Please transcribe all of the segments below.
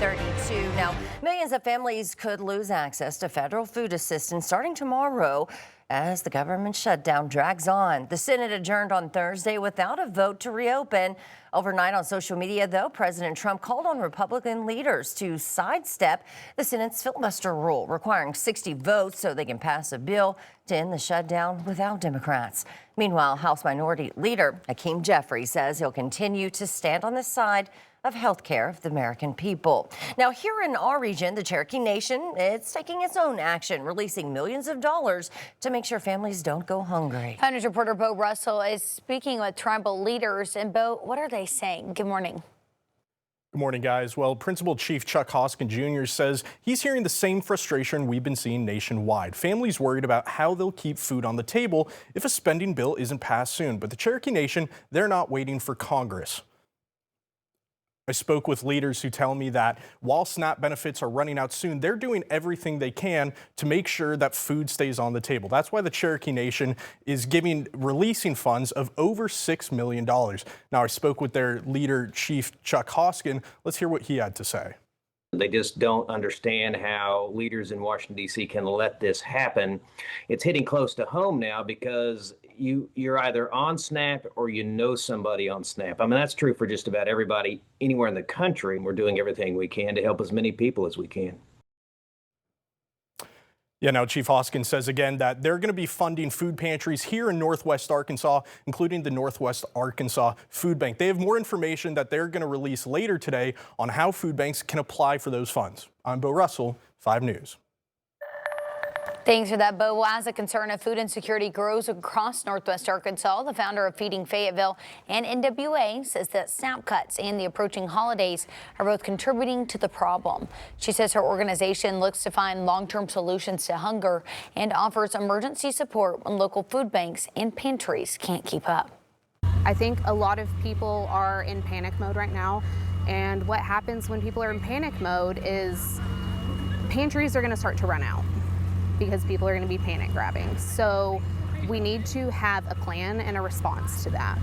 5:32. Now, millions of families could lose access to federal food assistance starting tomorrow as the government shutdown drags on. The Senate adjourned on Thursday without a vote to reopen. Overnight on social media, though, President Trump called on Republican leaders to sidestep the Senate's filibuster rule, requiring 60 votes so they can pass a bill to end the shutdown without Democrats. Meanwhile, House Minority Leader Hakeem Jeffries says he'll continue to stand on the side of health care of the American people. Now, here in our region, the Cherokee Nation, it's taking its own action, releasing millions of dollars to make sure families don't go hungry. 5 News reporter Bo Russell is speaking with tribal leaders. And Bo, what are they saying? Good morning. Good morning, guys. Well, Principal Chief Chuck Hoskin Jr. says he's hearing the same frustration we've been seeing nationwide. Families worried about how they'll keep food on the table if a spending bill isn't passed soon. But the Cherokee Nation, they're not waiting for Congress. I spoke with leaders who tell me that while SNAP benefits are running out soon, they're doing everything they can to make sure that food stays on the table. That's why the Cherokee Nation is releasing funds of over $6 million. Now, I spoke with their leader, Chief Chuck Hoskin. Let's hear what he had to say. They just don't understand how leaders in Washington, D.C. can let this happen. It's hitting close to home now because you're either on SNAP or you know somebody on SNAP. I mean, that's true for just about everybody anywhere in the country, and we're doing everything we can to help as many people as we can. Yeah, now Chief Hoskin says again that they're going to be funding food pantries here in Northwest Arkansas, including the Northwest Arkansas Food Bank. They have more information that they're going to release later today on how food banks can apply for those funds. I'm Bo Russell, 5 News. Thanks for that, Bo. Well, as the concern of food insecurity grows across Northwest Arkansas, the founder of Feeding Fayetteville and NWA says that SNAP cuts and the approaching holidays are both contributing to the problem. She says her organization looks to find long-term solutions to hunger and offers emergency support when local food banks and pantries can't keep up. I think a lot of people are in panic mode right now, and what happens when people are in panic mode is pantries are going to start to run out, because people are going to be panic grabbing. So we need to have a plan and a response to that.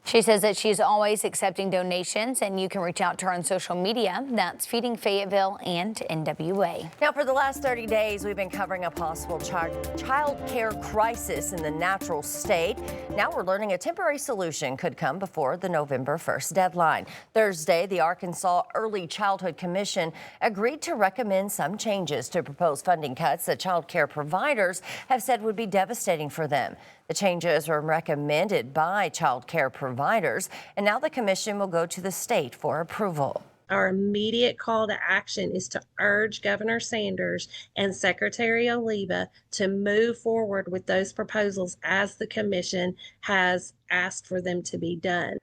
She says that she's always accepting donations, and you can reach out to her on social media. That's Feeding Fayetteville and NWA. Now, for the last 30 days, we've been covering a possible child care crisis in the natural state. Now we're learning a temporary solution could come before the November 1st deadline. Thursday, the Arkansas Early Childhood Commission agreed to recommend some changes to proposed funding cuts that child care providers have said would be devastating for them. The changes were recommended by child care providers, and now the commission will go to the state for approval. Our immediate call to action is to urge Governor Sanders and Secretary Oliva to move forward with those proposals as the commission has asked for them to be done.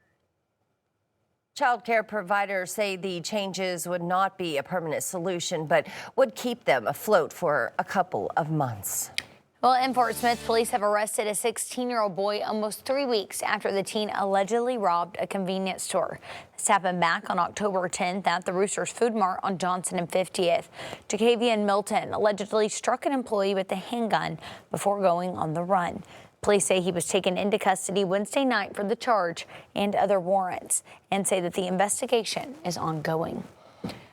Child care providers say the changes would not be a permanent solution, but would keep them afloat for a couple of months. Well, in Fort Smith, police have arrested a 16-year-old boy almost 3 weeks after the teen allegedly robbed a convenience store. This happened back on October 10th at the Roosters Food Mart on Johnson and 50th. Ja'Kavian Milton allegedly struck an employee with a handgun before going on the run. Police say he was taken into custody Wednesday night for the charge and other warrants, and say that the investigation is ongoing.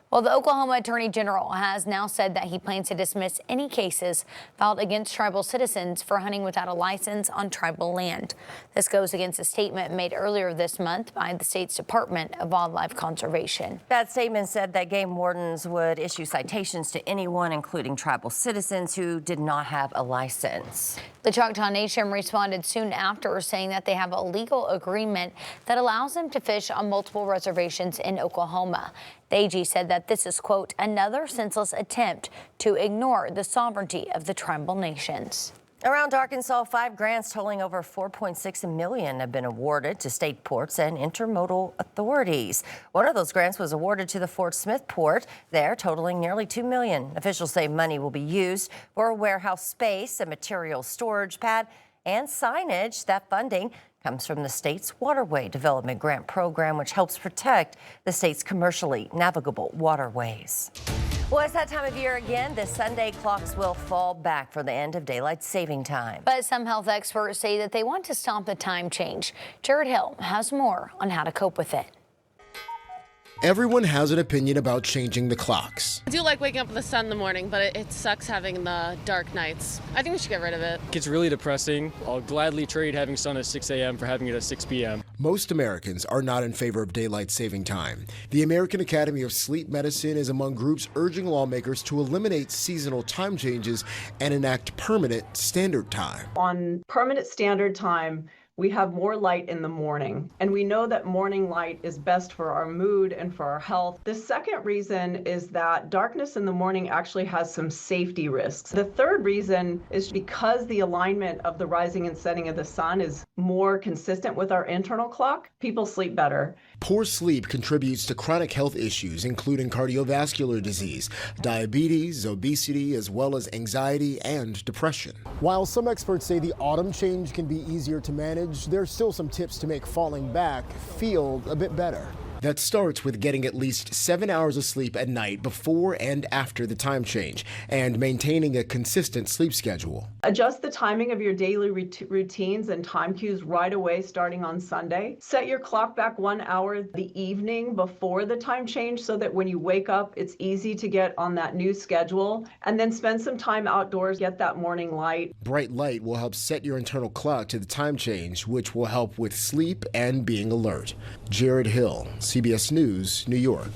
Well, the Oklahoma Attorney General has now said that he plans to dismiss any cases filed against tribal citizens for hunting without a license on tribal land. This goes against a statement made earlier this month by the state's Department of Wildlife Conservation. That statement said that game wardens would issue citations to anyone, including tribal citizens, who did not have a license. The Choctaw Nation responded soon after, saying that they have a legal agreement that allows them to fish on multiple reservations in Oklahoma. The AG said that this is, quote, another senseless attempt to ignore the sovereignty of the tribal nations. Around Arkansas, 5 grants totaling over $4.6 million have been awarded to state ports and intermodal authorities. One of those grants was awarded to the Fort Smith port, there totaling nearly $2 million. Officials say money will be used for a warehouse space, a material storage pad, and signage. That funding comes from the state's Waterway Development Grant Program, which helps protect the state's commercially navigable waterways. Well, it's that time of year again. This Sunday, clocks will fall back for the end of daylight saving time. But some health experts say that they want to stop the time change. Jared Hill has more on how to cope with it. Everyone has an opinion about changing the clocks. I do like waking up with the sun in the morning, but it sucks having the dark nights. I think we should get rid of it. It's really depressing. I'll gladly trade having sun at 6 a.m. for having it at 6 p.m. Most Americans are not in favor of daylight saving time. The American Academy of Sleep Medicine is among groups urging lawmakers to eliminate seasonal time changes and enact permanent standard time. On permanent standard time, we have more light in the morning, and we know that morning light is best for our mood and for our health. The second reason is that darkness in the morning actually has some safety risks. The third reason is because the alignment of the rising and setting of the sun is more consistent with our internal clock, people sleep better. Poor sleep contributes to chronic health issues, including cardiovascular disease, diabetes, obesity, as well as anxiety and depression. While some experts say the autumn change can be easier to manage, there's still some tips to make falling back feel a bit better. That starts with getting at least 7 hours of sleep at night before and after the time change, and maintaining a consistent sleep schedule. Adjust the timing of your daily routines and time cues right away starting on Sunday. Set your clock back 1 hour the evening before the time change so that when you wake up, it's easy to get on that new schedule. And then spend some time outdoors, get that morning light. Bright light will help set your internal clock to the time change, which will help with sleep and being alert. Jared Hill, CBS News, New York.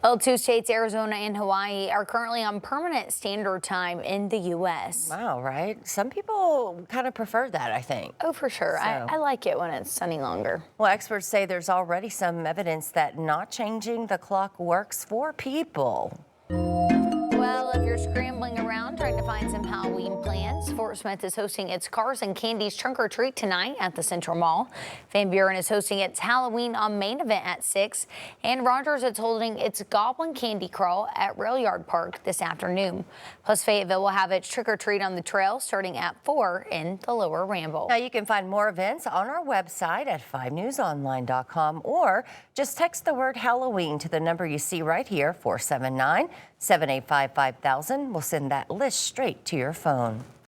Well, 2 states, Arizona and Hawaii, are currently on permanent standard time in the U.S. Wow, right? Some people kind of prefer that, I think. Oh, for sure. So. I like it when it's sunny longer. Well, experts say there's already some evidence that not changing the clock works for people. Well, if you're scrambling around trying to find some Halloween plans, Fort Smith is hosting its Cars and Candies Trunk or Treat tonight at the Central Mall. Van Buren is hosting its Halloween on Main event at 6, and Rogers is holding its Goblin Candy Crawl at Rail Yard Park this afternoon. Plus, Fayetteville will have its Trick or Treat on the trail starting at 4 in the Lower Ramble. Now, you can find more events on our website at 5newsonline.com, or just text the word Halloween to the number you see right here, 479-785-5000. We'll send that list straight to your phone.